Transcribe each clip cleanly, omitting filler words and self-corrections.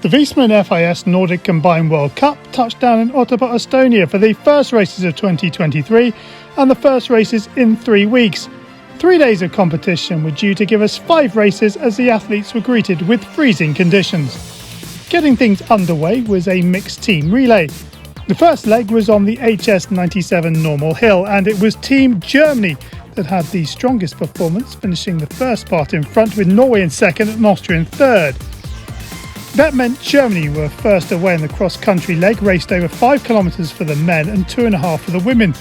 The Wiesmann FIS Nordic Combined World Cup touched down in Otepää, Estonia for the first races of 2023 and the first races in 3 weeks. 3 days of competition were due to give us 5 races as the athletes were greeted with freezing conditions. Getting things underway was a mixed team relay. The first leg was on the HS97 normal hill, and it was Team Germany that had the strongest performance, finishing the first part in front with Norway in second and Austria in third. That meant Germany were first away in the cross-country leg, raced over 5 kilometres for the men and 2.5 for the women.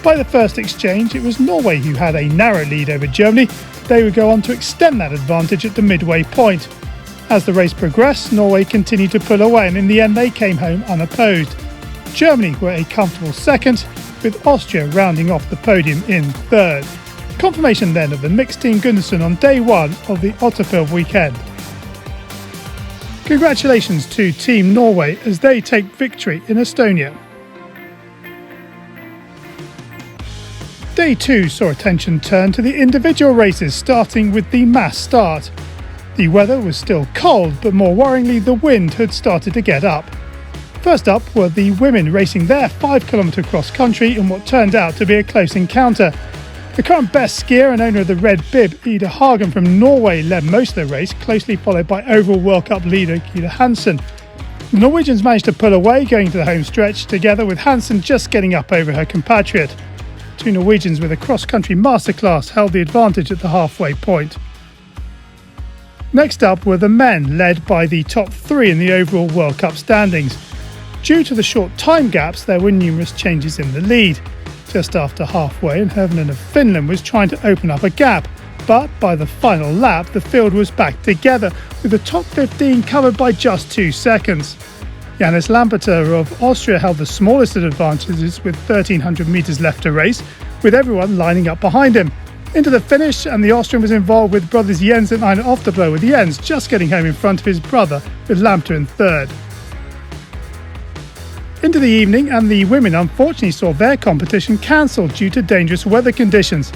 By the first exchange, it was Norway who had a narrow lead over Germany. They would go on to extend that advantage at the midway point. As the race progressed, Norway continued to pull away, and in the end they came home unopposed. Germany were a comfortable second, with Austria rounding off the podium in third. Confirmation then of the mixed team Gunderson on day 1 of the Otepää weekend. Congratulations to Team Norway as they take victory in Estonia. Day 2 saw attention turn to the individual races, starting with the mass start. The weather was still cold, but more worryingly the wind had started to get up. First up were the women racing their 5-kilometre cross-country in what turned out to be a close encounter. The current best skier and owner of the red bib, Ida Hagen from Norway, led most of the race, closely followed by overall World Cup leader Ida Hansen. The Norwegians managed to pull away, going to the home stretch, together with Hansen just getting up over her compatriot. 2 Norwegians with a cross-country masterclass held the advantage at the halfway point. Next up were the men, led by the top 3 in the overall World Cup standings. Due to the short time gaps, there were numerous changes in the lead. Just after halfway, and Hirvonen of Finland was trying to open up a gap, but by the final lap the field was back together, with the top 15 covered by just 2 seconds. Johannes Lamparter of Austria held the smallest of advantages with 1,300 metres left to race, with everyone lining up behind him. Into the finish, and the Austrian was involved with brothers Jens and Einar Ofteblo, with Jens just getting home in front of his brother, with Lamparter in third. Into the evening, and the women unfortunately saw their competition cancelled due to dangerous weather conditions.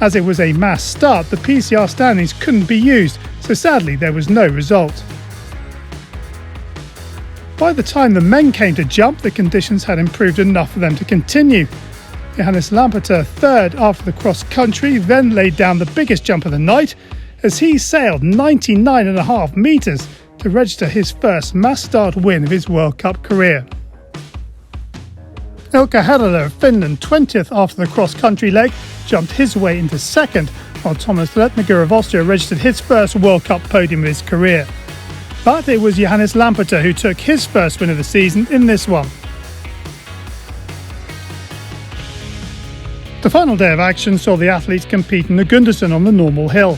As it was a mass start, the PCR standings couldn't be used, so sadly there was no result. By the time the men came to jump, the conditions had improved enough for them to continue. Johannes Lamparter, third after the cross-country, then laid down the biggest jump of the night as he sailed 99.5 metres to register his first mass start win of his World Cup career. Ilkka Herrala of Finland, 20th after the cross-country leg, jumped his way into second, while Thomas Letmager of Austria registered his first World Cup podium of his career. But it was Johannes Lamparter who took his first win of the season in this one. The final day of action saw the athletes compete in the Gunderson on the normal hill.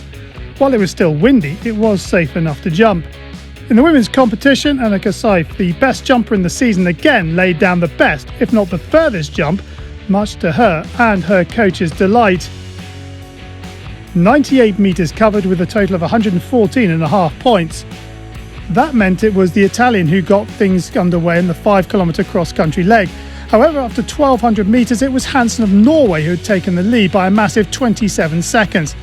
While it was still windy, it was safe enough to jump. In the women's competition, Annika Seif, the best jumper in the season, again laid down the best, if not the furthest jump, much to her and her coach's delight. 98 metres covered with a total of 114.5 points. That meant it was the Italian who got things underway in the 5-kilometre cross-country leg. However, after 1,200 metres, it was Hansen of Norway who had taken the lead by a massive 27 seconds.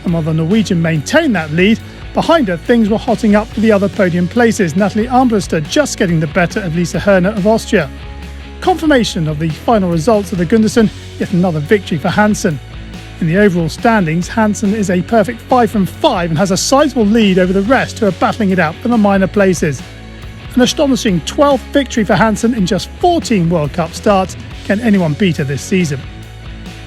And while the Norwegian maintained that lead, behind her, things were hotting up for the other podium places, Natalie Armbruster just getting the better of Lisa Herner of Austria. Confirmation of the final results of the Gunderson, yet another victory for Hansen. In the overall standings, Hansen is a perfect 5 from 5 and has a sizable lead over the rest who are battling it out for the minor places. An astonishing 12th victory for Hansen in just 14 World Cup starts. Can anyone beat her this season?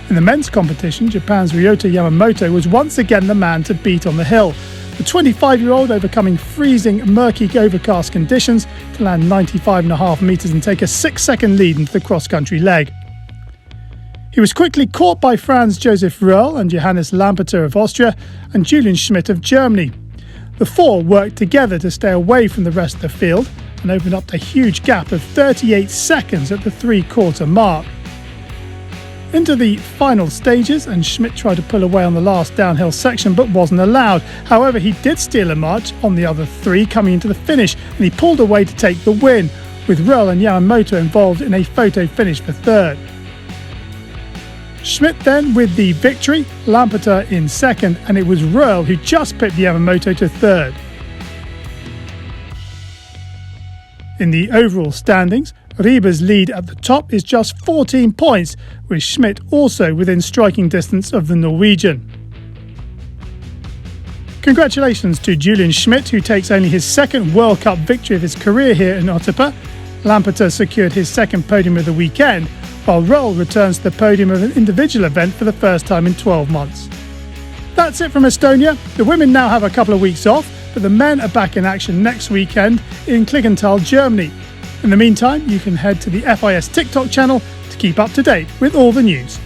In the men's competition, Japan's Ryota Yamamoto was once again the man to beat on the hill. The 25-year-old overcoming freezing, murky, overcast conditions to land 95.5 metres and take a 6-second lead into the cross-country leg. He was quickly caught by Franz Josef Röhrl and Johannes Lamparter of Austria and Julian Schmidt of Germany. The 4 worked together to stay away from the rest of the field and opened up a huge gap of 38 seconds at the 3-quarter mark. Into the final stages, and Schmidt tried to pull away on the last downhill section but wasn't allowed. However, he did steal a march on the other 3 coming into the finish, and he pulled away to take the win, with Röhrl and Yamamoto involved in a photo finish for third. Schmidt then with the victory, Lamparter in second, and it was Röhrl who just pipped Yamamoto to third. In the overall standings, Rieber's lead at the top is just 14 points, with Schmidt also within striking distance of the Norwegian. Congratulations to Julian Schmidt, who takes only his second World Cup victory of his career here in Ottepa. Lamparter secured his second podium of the weekend, while Roll returns to the podium of an individual event for the first time in 12 months. That's it from Estonia. The women now have a couple of weeks off, but the men are back in action next weekend in Klingenthal, Germany. In the meantime, you can head to the FIS TikTok channel to keep up to date with all the news.